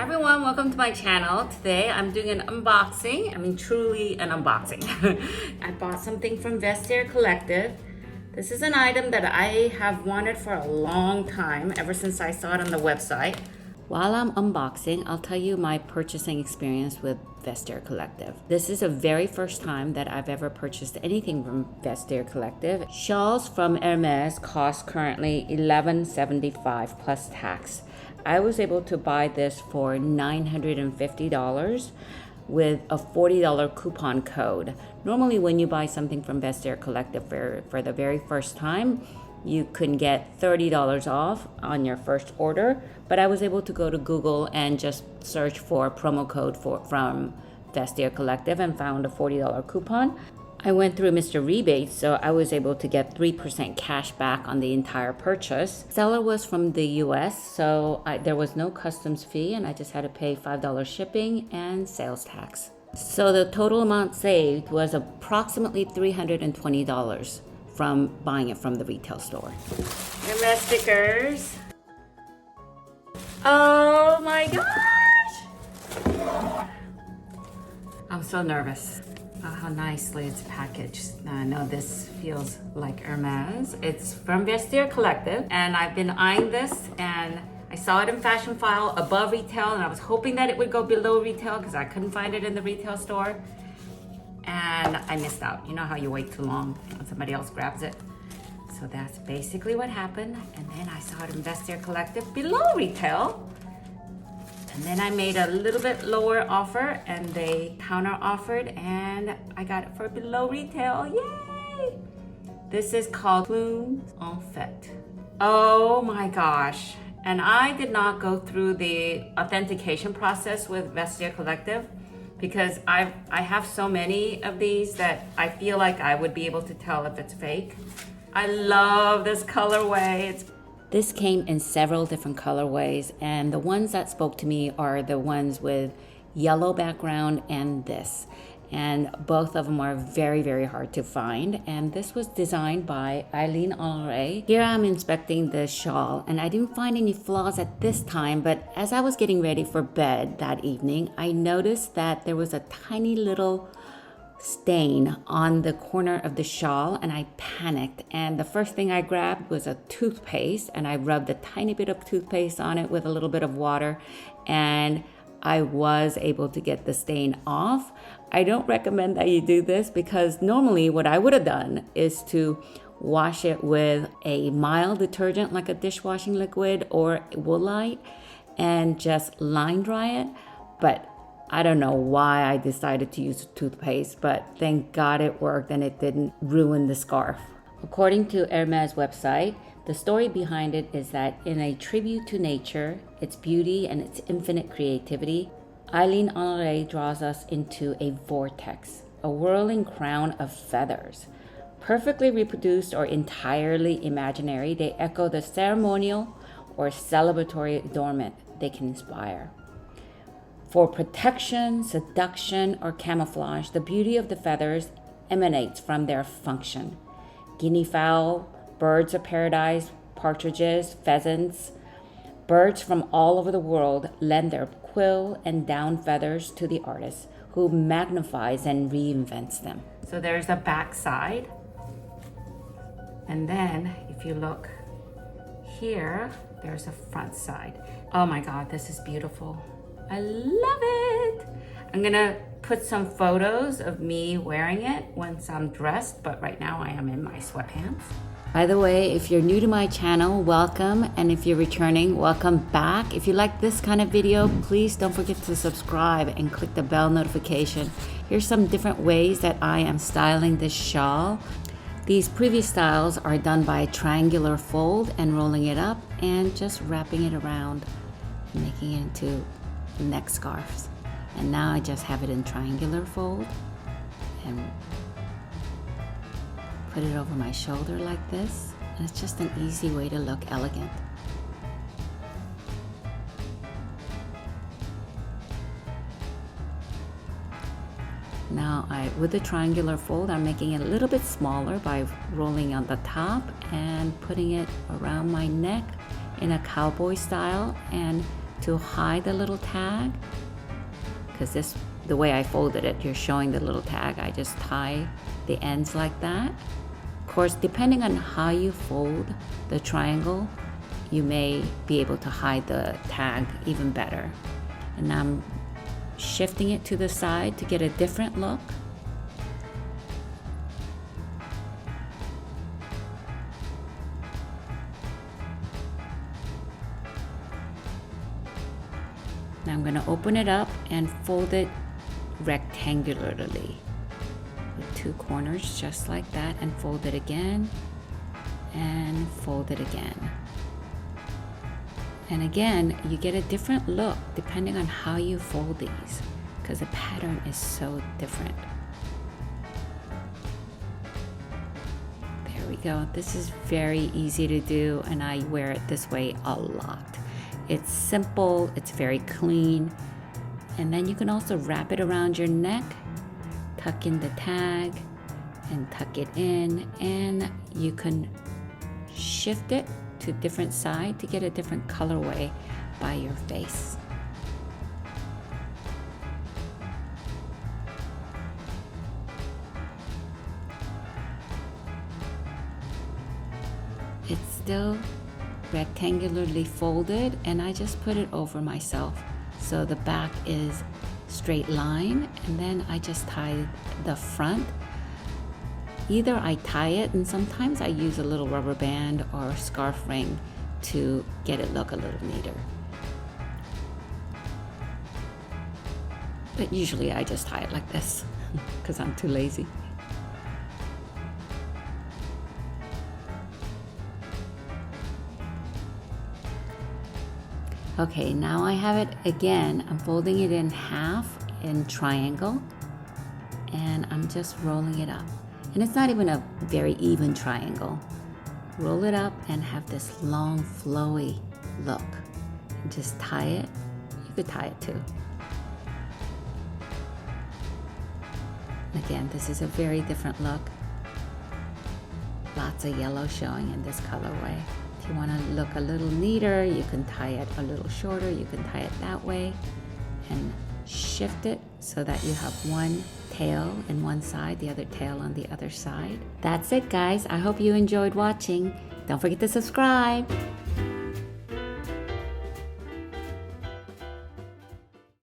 everyone, welcome to my channel. Today I'm doing an unboxing. I mean truly an unboxing. I bought something from Vestiaire Collective. This is an item that I have wanted for a long time, ever since I saw it on the website. While I'm unboxing, I'll tell you my purchasing experience with Vestiaire Collective. This is the very first time that I've ever purchased anything from Vestiaire Collective. Shawls from Hermes cost currently $11.75 plus tax. I was able to buy this for $950 with a $40 coupon code. Normally when you buy something from Vestiaire Collective for the very first time, you can get $30 off on your first order, but I was able to go to Google and just search for a promo code from Vestiaire Collective and found a $40 coupon. I went through Mr. Rebate, so I was able to get 3% cash back on the entire purchase. Seller was from the US, so there was no customs fee, and I just had to pay $5 shipping and sales tax. So the total amount saved was approximately $320 from buying it from the retail store. Hermes stickers. Oh my gosh! I'm so nervous. How nicely it's packaged. Now I know this feels like Hermes. It's from Vestiaire Collective, and I've been eyeing this, and I saw it in Fashion File above retail, and I was hoping that it would go below retail because I couldn't find it in the retail store, and I missed out. You know how you wait too long and somebody else grabs it? So that's basically what happened, and then I saw it in Vestiaire Collective below retail. And then I made a little bit lower offer and they counter offered and I got it for below retail. Yay! This is called Plumes en Fête. Oh my gosh. And I did not go through the authentication process with Vestiaire Collective because I have so many of these that I feel like I would be able to tell if it's fake. I love this colorway. This came in several different colorways, and the ones that spoke to me are the ones with yellow background and this. And both of them are very, very hard to find. And this was designed by Eileen Honoré. Here I'm inspecting the shawl, and I didn't find any flaws at this time, but as I was getting ready for bed that evening, I noticed that there was a tiny little stain on the corner of the shawl, and I panicked, and the first thing I grabbed was a toothpaste, and I rubbed a tiny bit of toothpaste on it with a little bit of water, and I was able to get the stain off. I don't recommend that you do this because normally what I would have done is to wash it with a mild detergent like a dishwashing liquid or Woolite and just line dry it, but I don't know why I decided to use toothpaste, but thank God it worked and it didn't ruin the scarf. According to Hermes website, the story behind it is that in a tribute to nature, its beauty and its infinite creativity, Eileen Honoré draws us into a vortex, a whirling crown of feathers. Perfectly reproduced or entirely imaginary, they echo the ceremonial or celebratory adornment they can inspire. For protection, seduction, or camouflage, the beauty of the feathers emanates from their function. Guinea fowl, birds of paradise, partridges, pheasants, birds from all over the world lend their quill and down feathers to the artist, who magnifies and reinvents them. So there's the back side. And then if you look here, there's a front side. Oh my God, this is beautiful. I love it. I'm gonna put some photos of me wearing it once I'm dressed, but right now I am in my sweatpants. By the way, if you're new to my channel, welcome. And if you're returning, welcome back. If you like this kind of video, please don't forget to subscribe and click the bell notification. Here's some different ways that I am styling this shawl. These previous styles are done by triangular fold and rolling it up and just wrapping it around, making it into neck scarves. And now I just have it in triangular fold and put it over my shoulder like this, and it's just an easy way to look elegant. Now with the triangular fold, I'm making it a little bit smaller by rolling on the top and putting it around my neck in a cowboy style and to hide the little tag, because the way I folded it, you're showing the little tag. I just tie the ends like that. Of course, depending on how you fold the triangle, you may be able to hide the tag even better. And I'm shifting it to the side to get a different look. Now I'm going to open it up and fold it rectangularly with 2 corners just like that, and fold it again and fold it again. And again, you get a different look depending on how you fold these, because the pattern is so different. There we go. This is very easy to do, and I wear it this way a lot. It's simple, it's very clean, and then you can also wrap it around your neck, tuck in the tag, and tuck it in, and you can shift it to a different side to get a different colorway by your face. It's still rectangularly folded, and I just put it over myself so the back is straight line, and then I just tie the front. Either I tie it, and sometimes I use a little rubber band or a scarf ring to get it look a little neater. But usually I just tie it like this because I'm too lazy. Okay, now I have it again. I'm folding it in half in triangle, and I'm just rolling it up. And it's not even a very even triangle. Roll it up and have this long, flowy look. And just tie it. You could tie it too. Again, this is a very different look. Lots of yellow showing in this colorway. If you want to look a little neater, you can tie it a little shorter. You can tie it that way and shift it so that you have one tail in one side, the other tail on the other side. That's it, guys. I hope you enjoyed watching. Don't forget to subscribe.